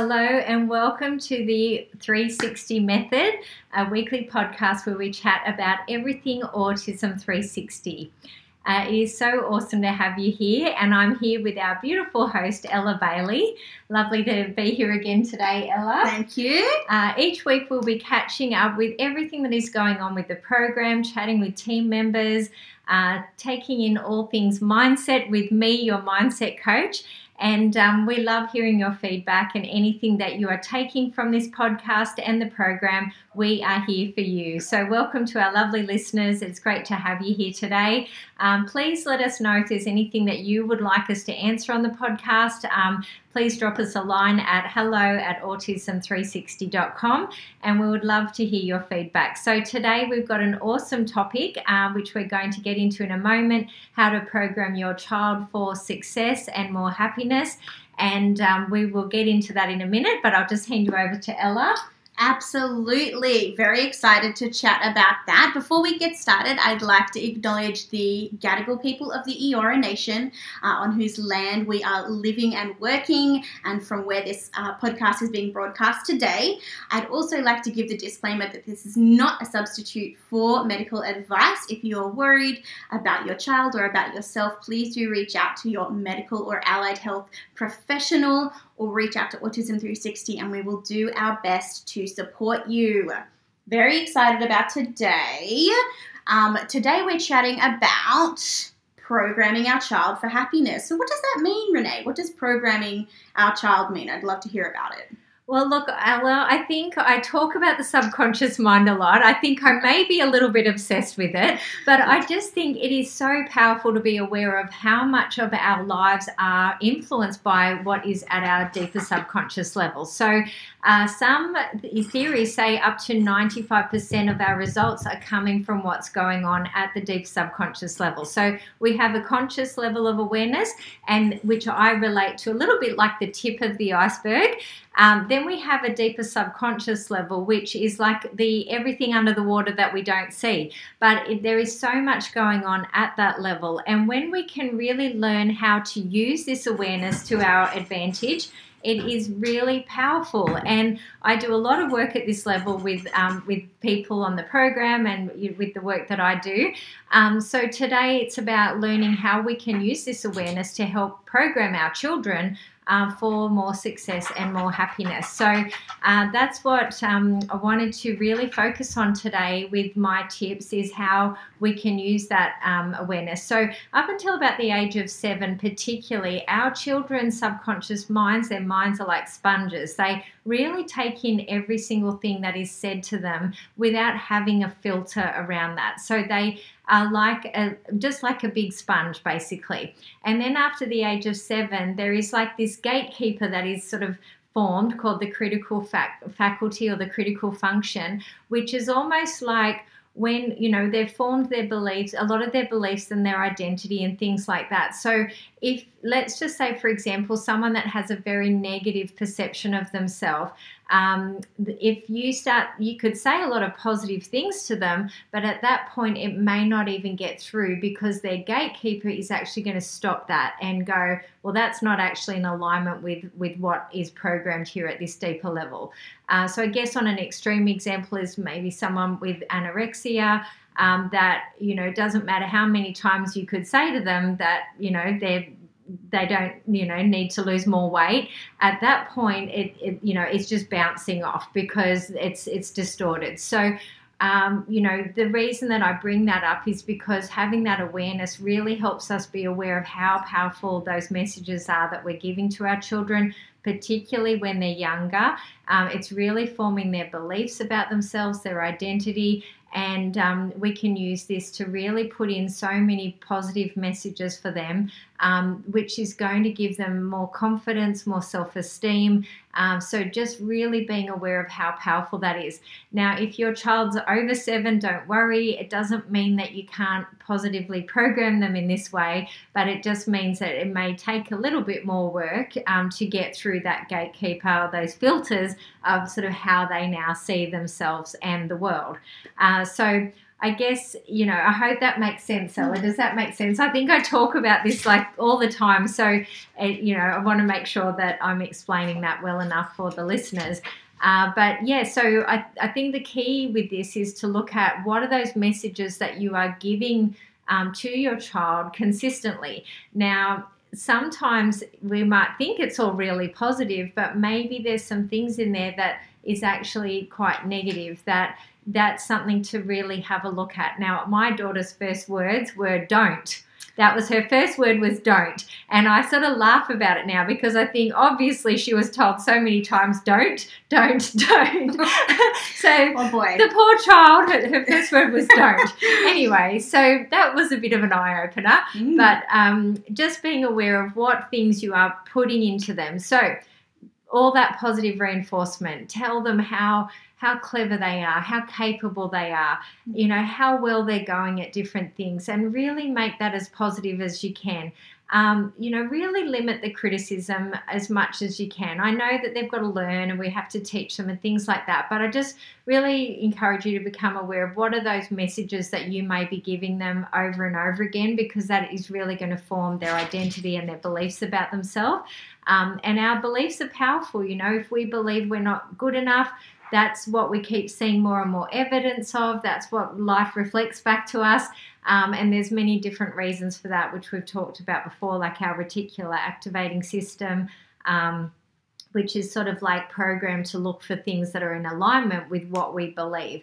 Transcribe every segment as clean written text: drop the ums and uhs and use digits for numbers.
Hello and welcome to the 360 Method, a weekly podcast where we chat about everything Autism 360. It is so awesome to have you here, and I'm here with our beautiful host, Ella Bailey. Lovely to be here again today, Ella. Thank you. Each week we'll be catching up with everything that is going on with the program, chatting with team members, taking in all things mindset with me, your mindset coach. And we love hearing your feedback and anything that you are taking from this podcast and the program. We are here for you. So welcome to our lovely listeners. It's great to have you here today. Please let us know if there's anything that you would like us to answer on the podcast. Please drop us a line at hello@autism360.com, and we would love to hear your feedback. So today we've got an awesome topic, which we're going to get into in a moment, how to program your child for success and more happiness. And we will get into that in a minute, but I'll just hand you over to Ella. Absolutely. Very excited to chat about that. Before we get started, I'd like to acknowledge the Gadigal people of the Eora Nation, on whose land we are living and working, and from where this podcast is being broadcast today. I'd also like to give the disclaimer that this is not a substitute for medical advice. If you're worried about your child or about yourself, please do reach out to your medical or allied health professional, or reach out to Autism 360, and we will do our best to support you. Very excited about today. Today we're chatting about programming our child for happiness. So what does that mean, Renae? What does programming our child mean? I'd love to hear about it. Well, look, Ella, I think I talk about the subconscious mind a lot. I think I may be a little bit obsessed with it, but I just think it is so powerful to be aware of how much of our lives are influenced by what is at our deeper subconscious level. So some theories say up to 95% of our results are coming from what's going on at the deep subconscious level. So we have a conscious level of awareness, and which I relate to a little bit like the tip of the iceberg. Then we have a deeper subconscious level, which is like the everything under the water that we don't see. But there is so much going on at that level. And when we can really learn how to use this awareness to our advantage, it is really powerful. And I do a lot of work at this level with people on the program and with the work that I do. So today it's about learning how we can use this awareness to help program our children for more success and more happiness. So that's what I wanted to really focus on today with my tips, is how we can use that awareness. So up until about the age of 7 particularly, our children's subconscious minds, their minds are like sponges. They really take in every single thing that is said to them without having a filter around that. So they are just like a big sponge, basically. And then after the age of 7, there is like this gatekeeper that is sort of formed, called the critical faculty or the critical function, which is almost like when, they've formed their beliefs, a lot of their beliefs and their identity and things like that. So if, let's just say, for example, someone that has a very negative perception of themselves, if you could say a lot of positive things to them, but at that point it may not even get through, because their gatekeeper is actually going to stop that and go, well, that's not actually in alignment with what is programmed here at this deeper level. So I guess on an extreme example is maybe someone with anorexia, that, it doesn't matter how many times you could say to them that, they don't, need to lose more weight. At that point, it's just bouncing off because it's distorted. So, the reason that I bring that up is because having that awareness really helps us be aware of how powerful those messages are that we're giving to our children, particularly when they're younger. It's really forming their beliefs about themselves, their identity, and we can use this to really put in so many positive messages for them, which is going to give them more confidence, more self-esteem. So just really being aware of how powerful that is. Now, if your child's over 7, don't worry. It doesn't mean that you can't positively program them in this way, but it just means that it may take a little bit more work to get through that gatekeeper, those filters, of sort of how they now see themselves and the world. So I guess, I hope that makes sense, Ella. Does that make sense? I think I talk about this like all the time. So, I want to make sure that I'm explaining that well enough for the listeners. But yeah, so I think the key with this is to look at what are those messages that you are giving to your child consistently. Now, sometimes we might think it's all really positive, but maybe there's some things in there that is actually quite negative, that's something to really have a look at. Now, my daughter's first words were don't. That was her first word, was don't. And I sort of laugh about it now because I think obviously she was told so many times, don't. So oh boy. The poor child, her first word was don't. Anyway, so that was a bit of an eye-opener. But just being aware of what things you are putting into them. So all that positive reinforcement, tell them how clever they are, how capable they are, how well they're going at different things, and really make that as positive as you can. Really limit the criticism as much as you can. I know that they've got to learn and we have to teach them and things like that, but I just really encourage you to become aware of what are those messages that you may be giving them over and over again, because that is really going to form their identity and their beliefs about themselves. And our beliefs are powerful. If we believe we're not good enough, that's what we keep seeing more and more evidence of. That's what life reflects back to us. And there's many different reasons for that, which we've talked about before, like our reticular activating system, which is sort of like programmed to look for things that are in alignment with what we believe.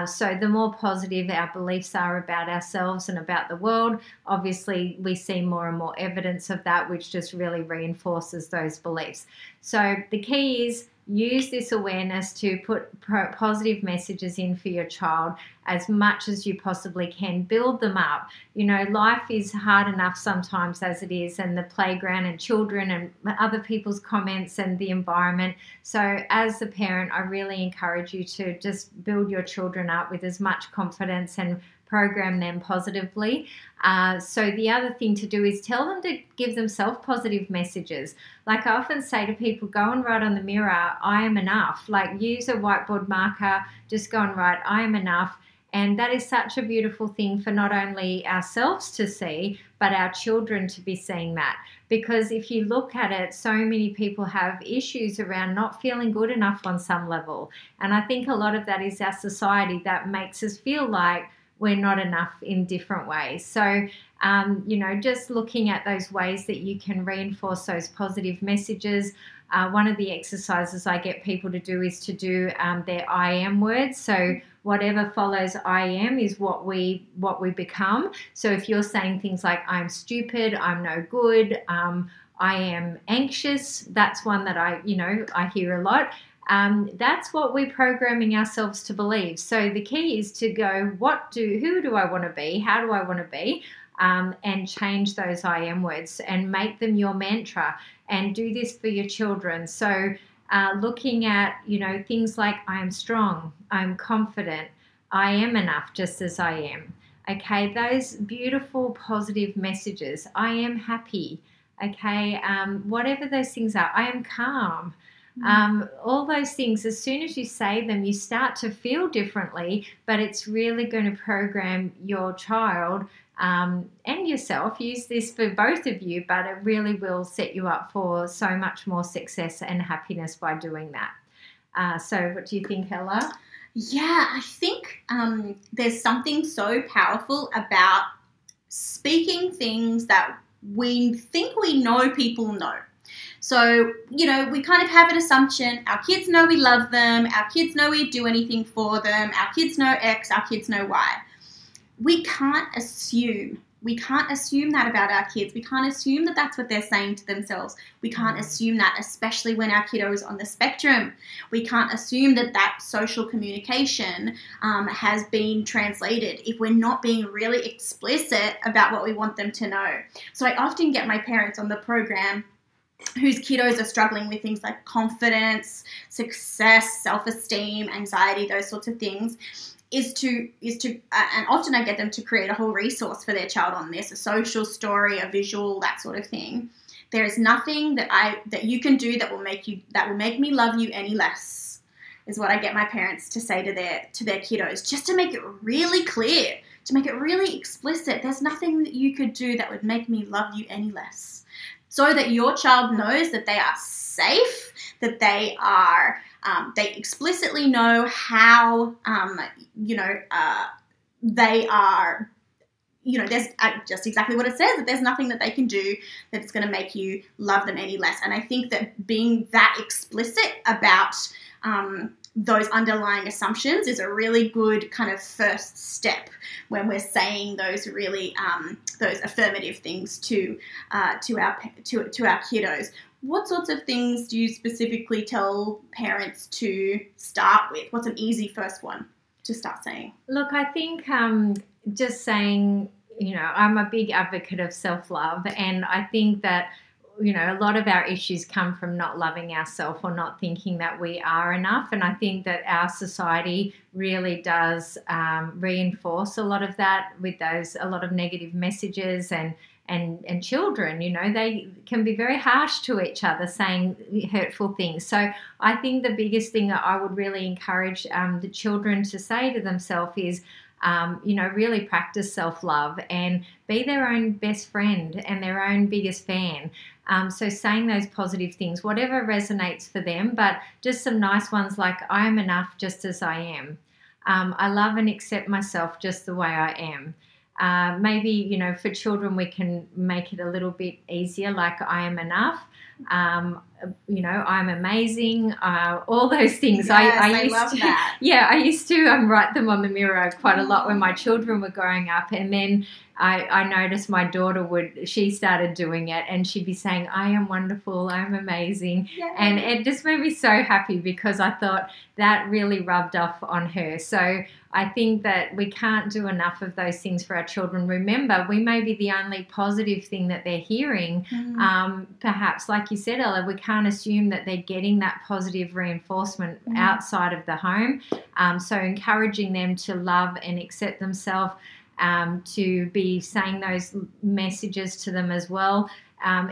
So the more positive our beliefs are about ourselves and about the world, obviously we see more and more evidence of that, which just really reinforces those beliefs. So the key is use this awareness to put positive messages in for your child as much as you possibly can. Build them up. Life is hard enough sometimes as it is, and the playground and children and other people's comments and the environment. So as a parent, I really encourage you to just build your children up with as much confidence and program them positively. So the other thing to do is tell them to give themselves positive messages. Like I often say to people, go and write on the mirror, I am enough. Like use a whiteboard marker, just go and write, I am enough. And that is such a beautiful thing for not only ourselves to see, but our children to be seeing that. Because if you look at it, so many people have issues around not feeling good enough on some level. And I think a lot of that is our society that makes us feel like we're not enough in different ways. So, just looking at those ways that you can reinforce those positive messages. One of the exercises I get people to do is to do their I am words. So whatever follows I am is what we become. So if you're saying things like I'm stupid, I'm no good, I am anxious, that's one that I hear a lot. That's what we're programming ourselves to believe. So the key is to go, who do I want to be? How do I want to be? And change those I am words and make them your mantra, and do this for your children. So looking at, things like I am strong, I'm confident, I am enough just as I am. Okay, those beautiful positive messages. I am happy. Okay, whatever those things are, I am calm. All those things, as soon as you say them, you start to feel differently, but it's really going to program your child and yourself. Use this for both of you, but it really will set you up for so much more success and happiness by doing that. So what do you think, Ella? Yeah, I think there's something so powerful about speaking things that we think we know people know. So, we kind of have an assumption. Our kids know we love them. Our kids know we do anything for them. Our kids know X. Our kids know Y. We can't assume. We can't assume that about our kids. We can't assume that that's what they're saying to themselves. We can't assume that, especially when our kiddo is on the spectrum. We can't assume that social communication has been translated if we're not being really explicit about what we want them to know. So I often get my parents on the program whose kiddos are struggling with things like confidence, success, self-esteem, anxiety, those sorts of things, and often I get them to create a whole resource for their child on this, a social story, a visual, that sort of thing, There is nothing that you can do that will make me love you any less, is what I get my parents to say to their kiddos, just to make it really clear, to make it really explicit. There's nothing that you could do that would make me love you any less, so that your child knows that they are safe, that they are they explicitly know how they are. There's just exactly what it says, that there's nothing that they can do that's going to make you love them any less. And I think that being that explicit about those underlying assumptions is a really good kind of first step when we're saying those really those affirmative things to our kiddos. What sorts of things do you specifically tell parents to start with? What's an easy first one to start saying? Look, I think just saying, I'm a big advocate of self-love, and I think that, a lot of our issues come from not loving ourselves or not thinking that we are enough. And I think that our society really does reinforce a lot of that with a lot of negative messages, and children, they can be very harsh to each other, saying hurtful things. So I think the biggest thing that I would really encourage the children to say to themselves is, really practice self-love and be their own best friend and their own biggest fan. So saying those positive things, whatever resonates for them, but just some nice ones like, I am enough just as I am. I love and accept myself just the way I am. Maybe, for children, we can make it a little bit easier, like, I am enough. I'm amazing, all those things. Yes, I love that. Yeah, I used to write them on the mirror quite a lot when my children were growing up, and then I noticed my daughter she started doing it, and she'd be saying, I am wonderful, I'm amazing. Yay. And it just made me so happy, because I thought that really rubbed off on her. So I think that we can't do enough of those things for our children. Remember, we may be the only positive thing that they're hearing. Perhaps, like you said, Ella, we can't assume that they're getting that positive reinforcement outside of the home. So encouraging them to love and accept themselves, to be saying those messages to them as well.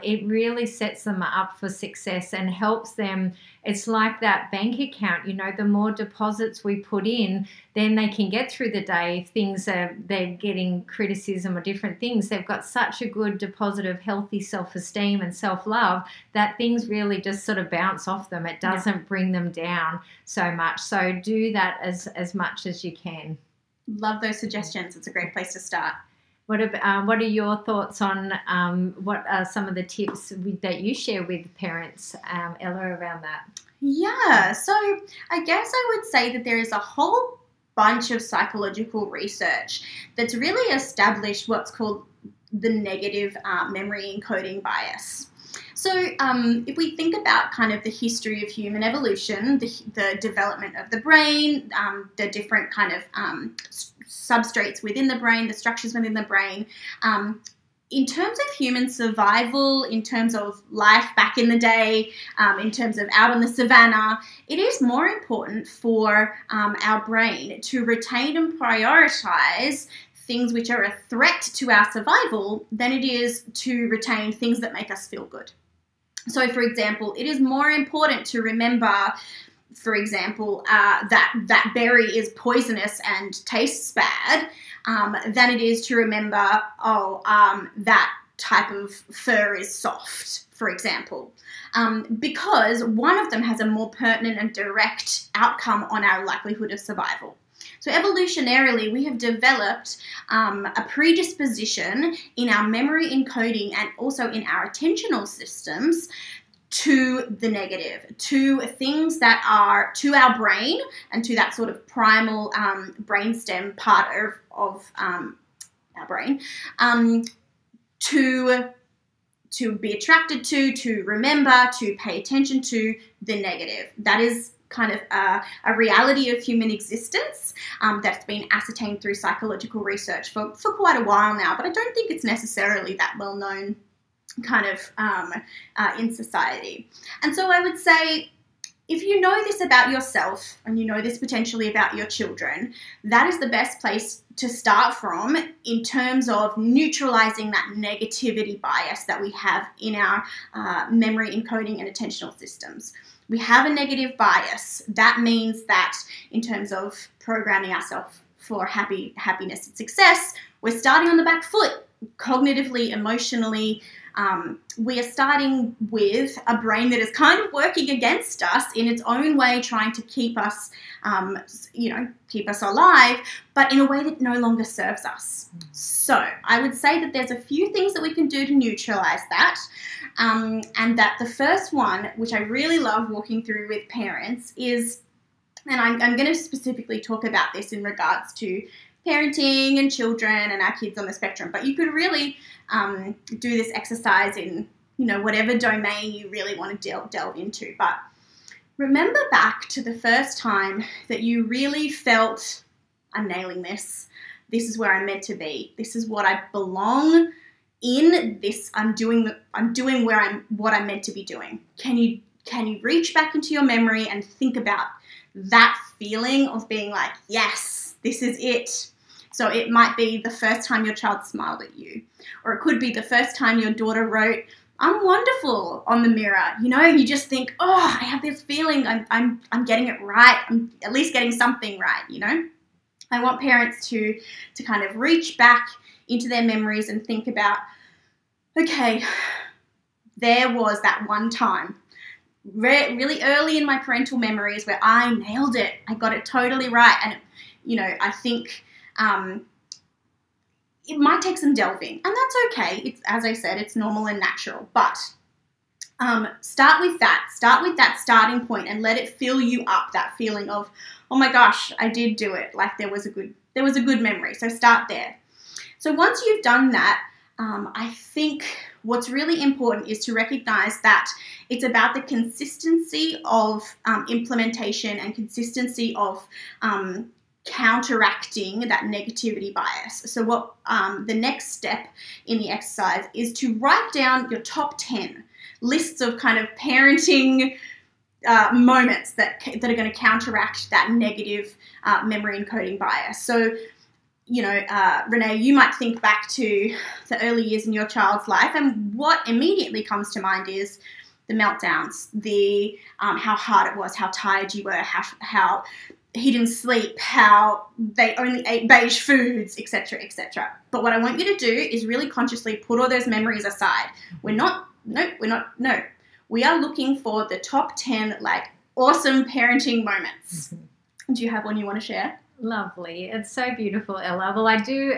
It really sets them up for success and helps them. It's like that bank account, the more deposits we put in, then they can get through the day. If they're getting criticism or different things, they've got such a good deposit of healthy self-esteem and self-love that things really just sort of bounce off them. It doesn't bring them down so much. So do that as much as you can. Love those suggestions. It's a great place to start. What are your thoughts on what are some of the tips that you share with parents, Ella, around that? Yeah, so I guess I would say that there is a whole bunch of psychological research that's really established what's called the negative memory encoding bias. So if we think about kind of the history of human evolution, the development of the brain, the different kind of substrates within the brain, the structures within the brain, in terms of human survival, in terms of life back in the day, in terms of out on the savannah, it is more important for our brain to retain and prioritize things which are a threat to our survival than it is to retain things that make us feel good. So, for example, it is more important to remember, for example, that berry is poisonous and tastes bad than it is to remember, that type of fur is soft, for example, because one of them has a more pertinent and direct outcome on our likelihood of survival. So evolutionarily, we have developed a predisposition in our memory encoding and also in our attentional systems to the negative, to things that are to our brain and to that sort of primal brainstem part of our brain, to be attracted to remember, to pay attention to the negative. That is kind of a reality of human existence that's been ascertained through psychological research for quite a while now, but I don't think it's necessarily that well known kind of in society. And so I would say if you know this about yourself and you know this potentially about your children, that is the best place to start from in terms of neutralizing that negativity bias that we have in our memory encoding and attentional systems. We have a negative bias. That means that in terms of programming ourselves for happiness and success, we're starting on the back foot, cognitively, emotionally. We are starting with a brain that is kind of working against us in its own way, trying to keep us, keep us alive, but in a way that no longer serves us. So I would say that there's a few things that we can do to neutralize that. And that the first one, which I really love walking through with parents, is, and I'm going to specifically talk about this in regards to parenting and children and our kids on the spectrum, but you could really do this exercise in, whatever domain you really want to delve into. But remember back to the first time that you really felt, I'm nailing this. This is where I'm meant to be. This is what I belong in. This I'm doing what I'm meant to be doing. Can you reach back into your memory and think about that feeling of being like, yes, this is it. So it might be the first time your child smiled at you, or it could be the first time your daughter wrote, "I'm wonderful" on the mirror. You just think, oh, I have this feeling I'm getting it right. I'm at least getting something right. I want parents to kind of reach back into their memories and think about, okay, there was that one time really early in my parental memories where I nailed it. I got it totally right. And, I think it might take some delving, and that's okay. It's, as I said, it's normal and natural, but start with that starting point and let it fill you up, that feeling of, oh my gosh, I did do it. Like there was a good memory. So start there. So once you've done that, I think what's really important is to recognize that it's about the consistency of implementation and consistency of counteracting that negativity bias. So what the next step in the exercise is to write down your top 10 lists of kind of parenting moments that are going to counteract that negative memory encoding bias. So Renae, you might think back to the early years in your child's life, and what immediately comes to mind is the meltdowns, the how hard it was, how tired you were, how he didn't sleep, how they only ate beige foods, etc., etc. But what I want you to do is really consciously put all those memories aside. We are looking for the top 10 awesome parenting moments. Do you have one you want to share? Lovely. It's so beautiful, Ella. Well, I do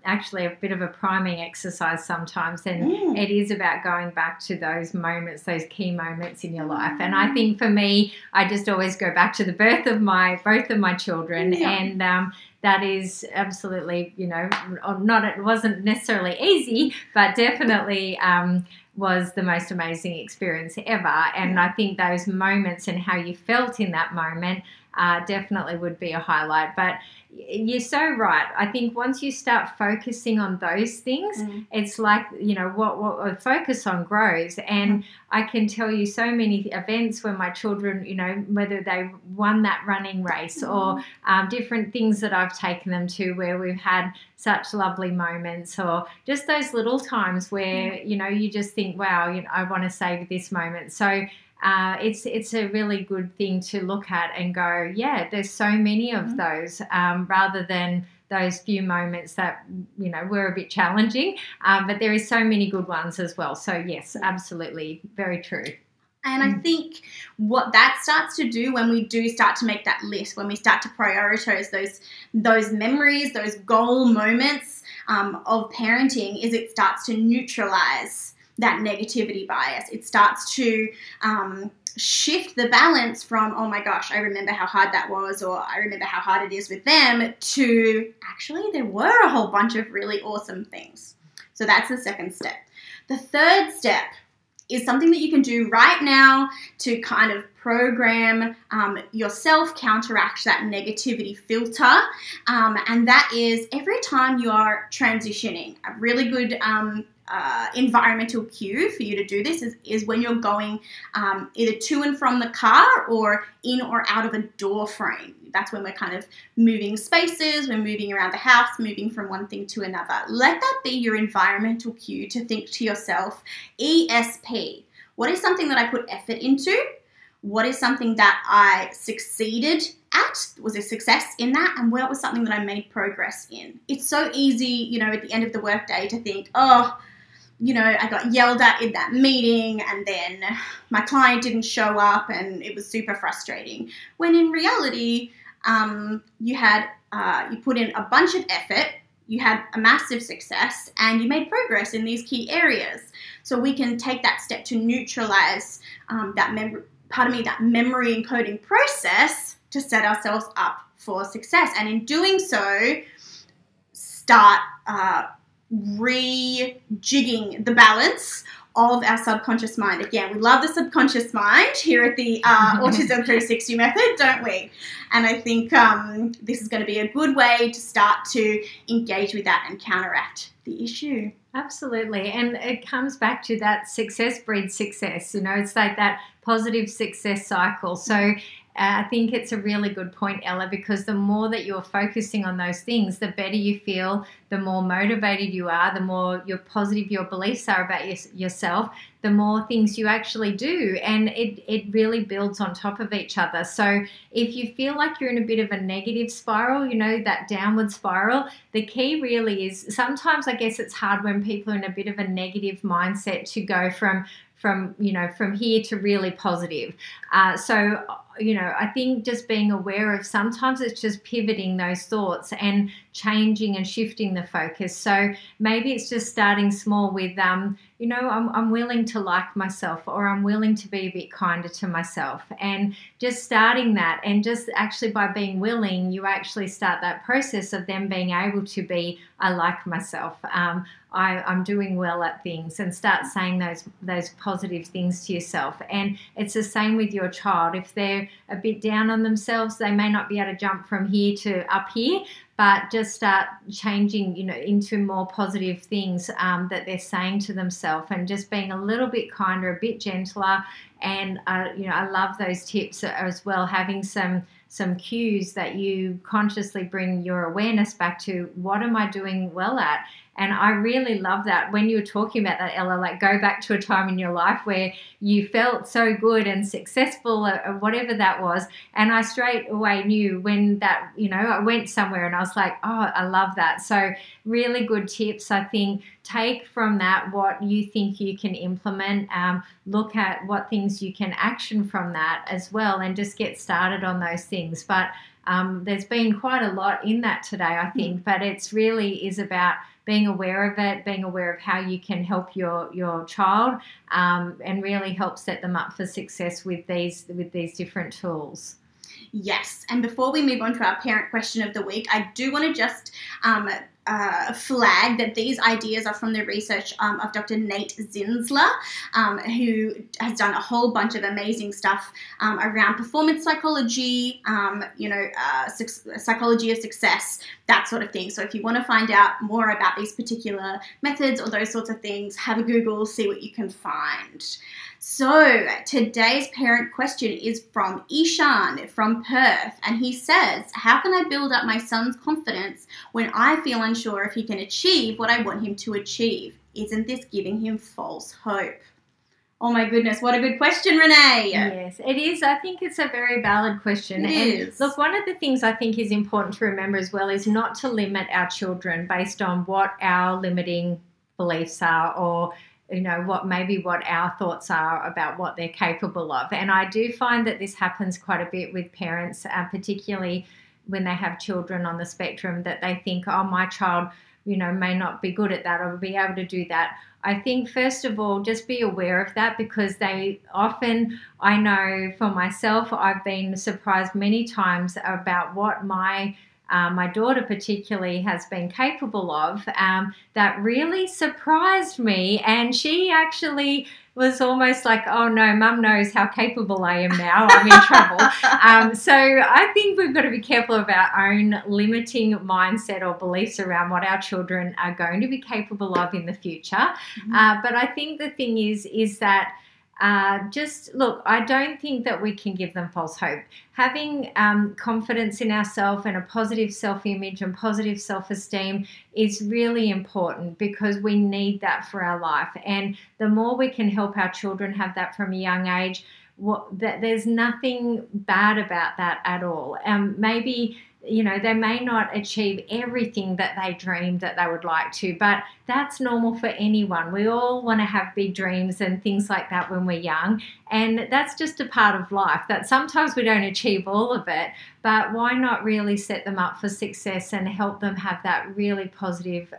actually a bit of a priming exercise sometimes, and it is about going back to those moments, those key moments in your life. And I think for me, I just always go back to the birth of both of my children, and that is absolutely, it wasn't necessarily easy, but definitely was the most amazing experience ever. And I think those moments and how you felt in that moment definitely would be a highlight. But you're so right. I think once you start focusing on those things, it's like, what focus on grows. And I can tell you so many events where my children, whether they won that running race or different things that I've taken them to where we've had such lovely moments, or just those little times where, you just think, wow, I want to save this moment. So it's a really good thing to look at and go, yeah, there's so many of those, rather than those few moments that, were a bit challenging, but there is so many good ones as well. So yes, absolutely, very true. And I think what that starts to do when we do start to make that list, when we start to prioritize those memories, those goal moments of parenting, is it starts to neutralize that negativity bias. It starts to shift the balance from, oh my gosh, I remember how hard that was, or I remember how hard it is with them, to actually there were a whole bunch of really awesome things. So that's the second step. The third step is something that you can do right now to kind of program yourself, counteract that negativity filter, and that is every time you are transitioning. A really good environmental cue for you to do this is when you're going either to and from the car or in or out of a door frame. That's when we're kind of moving spaces, we're moving around the house, moving from one thing to another. Let that be your environmental cue to think to yourself, ESP. What is something that I put effort into? What is something that I succeeded at? Was a success in that? And what was something that I made progress in? It's so easy, at the end of the workday to think, I got yelled at in that meeting and then my client didn't show up and it was super frustrating. When in reality, you put in a bunch of effort, you had a massive success, and you made progress in these key areas. So we can take that step to neutralize that memory encoding process to set ourselves up for success. And in doing so, start rejigging the balance of our subconscious mind. Again, we love the subconscious mind here at the Autism 360 method, don't we? And I think this is going to be a good way to start to engage with that and counteract the issue. Absolutely. And it comes back to that success breeds success. It's like that positive success cycle. So I think it's a really good point, Ella, because the more that you're focusing on those things, the better you feel, the more motivated you are, the more positive your beliefs are about yourself, the more things you actually do. And it really builds on top of each other. So if you feel like you're in a bit of a negative spiral, that downward spiral, the key really is sometimes I guess it's hard when people are in a bit of a negative mindset to go from here to really positive. I think just being aware of sometimes it's just pivoting those thoughts and changing and shifting the focus. So maybe it's just starting small with, I'm willing to like myself, or I'm willing to be a bit kinder to myself, and just starting that. And just actually by being willing, you actually start that process of them being able to be, I like myself. I'm doing well at things, and start saying those positive things to yourself. And it's the same with your child. If they're a bit down on themselves, they may not be able to jump from here to up here, but just start changing, into more positive things that they're saying to themselves, and just being a little bit kinder, a bit gentler. And, I love those tips as well, having some cues that you consciously bring your awareness back to. What am I doing well at? And I really love that when you were talking about that, Ella, like go back to a time in your life where you felt so good and successful or whatever that was. And I straight away knew when that, I went somewhere and I was like, oh, I love that. So really good tips. I think take from that what you think you can implement, look at what things you can action from that as well, and just get started on those things. But there's been quite a lot in that today, I think, but it's really is about being aware of it, being aware of how you can help your child, and really help set them up for success with these different tools. Yes, and before we move on to our parent question of the week, I do want to just flag that these ideas are from the research of Dr. Nate Zinsler, who has done a whole bunch of amazing stuff around performance psychology, psychology of success, that sort of thing. So if you want to find out more about these particular methods or those sorts of things, have a Google, see what you can find. So today's parent question is from Ishan from Perth, and he says, how can I build up my son's confidence when I feel unsure if he can achieve what I want him to achieve? Isn't this giving him false hope? Oh my goodness, what a good question, Renae. Yes, it is. I think it's a very valid question. It is. Look, one of the things I think is important to remember as well is not to limit our children based on what our limiting beliefs are, or what our thoughts are about what they're capable of. And I do find that this happens quite a bit with parents, particularly when they have children on the spectrum, that they think, oh, my child, may not be good at that or be able to do that. I think, first of all, just be aware of that, because they often, I know for myself, I've been surprised many times about what my my daughter particularly has been capable of, that really surprised me. And she actually was almost like, oh no, mum knows how capable I am now. I'm in trouble. So I think we've got to be careful of our own limiting mindset or beliefs around what our children are going to be capable of in the future. But I think the thing is that just look, I don't think that we can give them false hope. Having confidence in ourselves and a positive self-image and positive self-esteem is really important, because we need that for our life. And the more we can help our children have that from a young age, there's nothing bad about that at all. Maybe, you know, they may not achieve everything that they dreamed that they would like to, but that's normal for anyone. We all want to have big dreams and things like that when we're young, and that's just a part of life, that sometimes we don't achieve all of it, but why not really set them up for success and help them have that really positive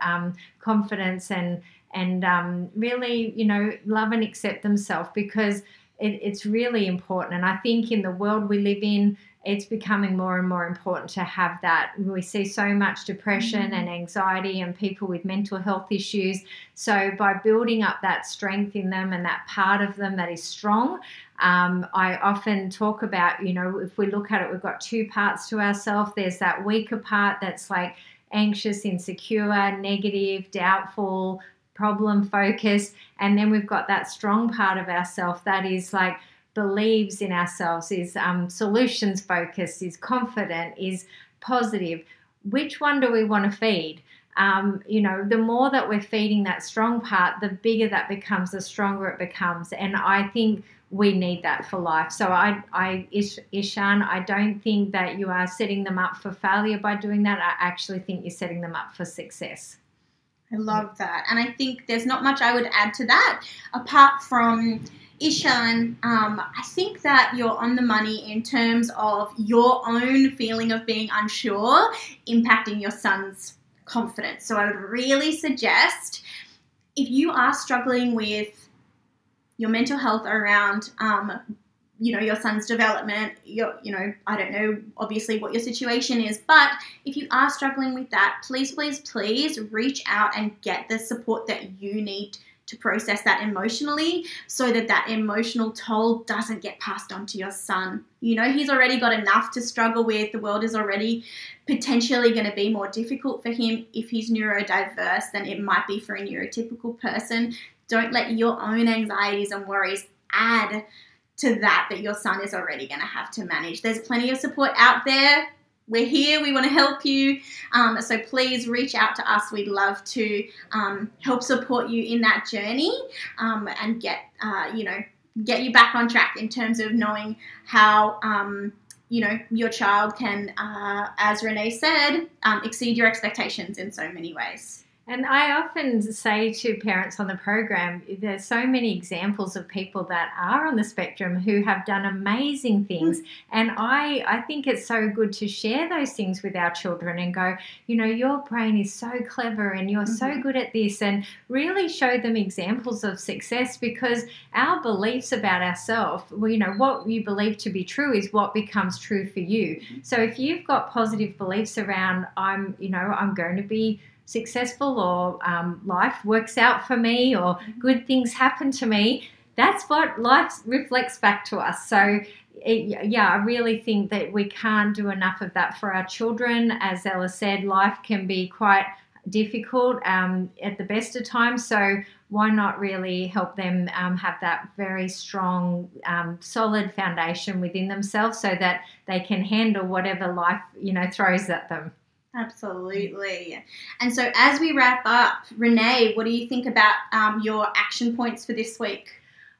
confidence and really, you know, love and accept themselves, because it's really important. And I think in the world we live in, it's becoming more and more important to have that. We see so much depression and anxiety and people with mental health issues. So by building up that strength in them and that part of them that is strong, I often talk about, you know, if we look at it, we've got two parts to ourselves. There's that weaker part that's like anxious, insecure, negative, doubtful, problem focused. And then we've got that strong part of ourselves that is like believes in ourselves, is solutions focused, is confident, is positive. Which one do we want to feed? You know, the more that we're feeding that strong part, the bigger that becomes, the stronger it becomes. And I think we need that for life. So Ishan, I don't think that you are setting them up for failure by doing that. I actually think you're setting them up for success. I love that. And I think there's not much I would add to that, apart from Ishan, I think that you're on the money in terms of your own feeling of being unsure impacting your son's confidence. So I would really suggest, if you are struggling with your mental health around, you know, your son's development, you know, I don't know obviously what your situation is, but if you are struggling with that, please, please, please reach out and get the support that you need to process that emotionally, so that that emotional toll doesn't get passed on to your son. You know, he's already got enough to struggle with. The world is already potentially going to be more difficult for him if he's neurodiverse than it might be for a neurotypical person. Don't let your own anxieties and worries add to that your son is already going to have to manage. There's plenty of support out there. We're here. We want to help you. So please reach out to us. We'd love to help support you in that journey and get you back on track in terms of knowing how, you know, your child can, as Renae said, exceed your expectations in so many ways. And I often say to parents on the program, there's so many examples of people that are on the spectrum who have done amazing things. And I think it's so good to share those things with our children and go, you know, your brain is so clever and you're so good at this, and really show them examples of success, because our beliefs about ourselves, well, you know, what you believe to be true is what becomes true for you. So if you've got positive beliefs around, I'm going to be successful, or life works out for me, or good things happen to me, that's what life reflects back to us. So I really think that we can't do enough of that for our children. As Ella said, life can be quite difficult at the best of times, so why not really help them have that very strong, solid foundation within themselves, so that they can handle whatever life, you know, throws at them. Absolutely. And so as we wrap up, Renae, what do you think about your action points for this week?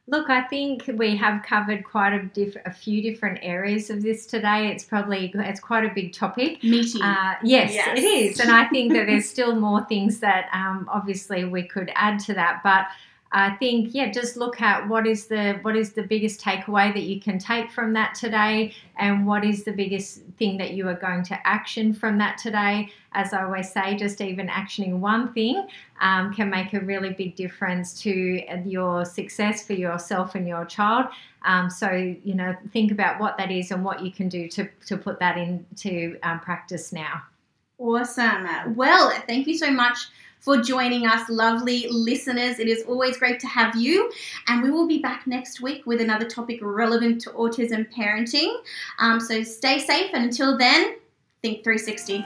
Look, I think we have covered quite a few different areas of this today. It's quite a big topic. Meaty. Yes, it is. And I think that there's still more things that obviously we could add to that. But I think, just look at what is the biggest takeaway that you can take from that today, and what is the biggest thing that you are going to action from that today. As I always say, just even actioning one thing can make a really big difference to your success for yourself and your child. So, you know, think about what that is and what you can do to put that into practice now. Awesome. Well, thank you so much for joining us, lovely listeners. It is always great to have you. And we will be back next week with another topic relevant to autism parenting. So stay safe. And until then, think 360.